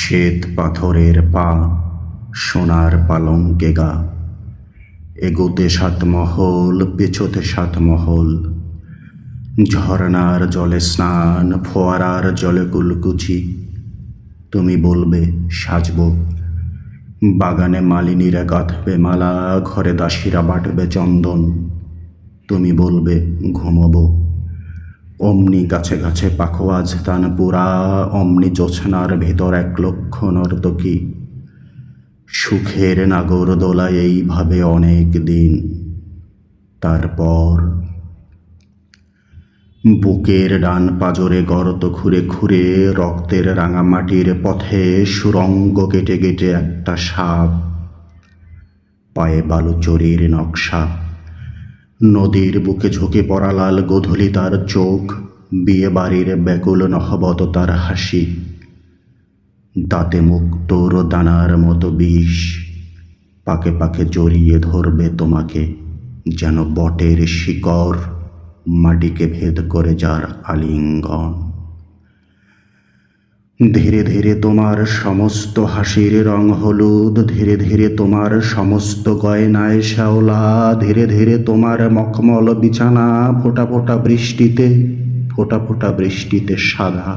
শ্বেত পাথরের পা, সোনার পালঙ্কে গা, এগোতে ৭ মহল, পেছোতে ৭ মহল। ঝরনার জলে স্নান, ফোয়ারার জলে কুলকুচি। তুমি বলবে সাজব, বাগানে মালিনীরা গাঁথবে মালা, ঘরে দাসীরা বাটবে চন্দন। তুমি বলবে ঘুমোবো, অমনি গাছে গাছে পাখোয়াজ তানপুরা, অমনি জোছনার ভেতর ১,০০,০০০ নর্তকী। সুখের নাগর দোলায় এইভাবে অনেক দিন। তারপর বুকের ডান পাজরে গর্ত খুঁড়ে খুঁড়ে রক্তের রাঙামাটির পথে সুরঙ্গ কেটে কেটে একটা সাপ, পায়ে বালুচরির নকশা। নদীর বুকে ঝুঁকে পড়া লাল গোধূলি তার চোখ, বিয়ে বাড়ির ব্যাকুল নহবত তার হাসি। দাঁতে মুক্তোর দানার মতো বিষ, পাকে পাকে জড়িয়ে ধরবে তোমাকে, যেন বটের শিকড় মাটিকে ভেদ করে যার আলিঙ্গন। ধীরে ধীরে তোমার সমস্ত হাসির রং হলুদ, ধীরে ধীরে তোমার সমস্ত গয়নায় শ্যাওলা, ধীরে ধীরে তোমার মখমল বিছানা ফোঁটা ফোঁটা বৃষ্টিতে সাদা।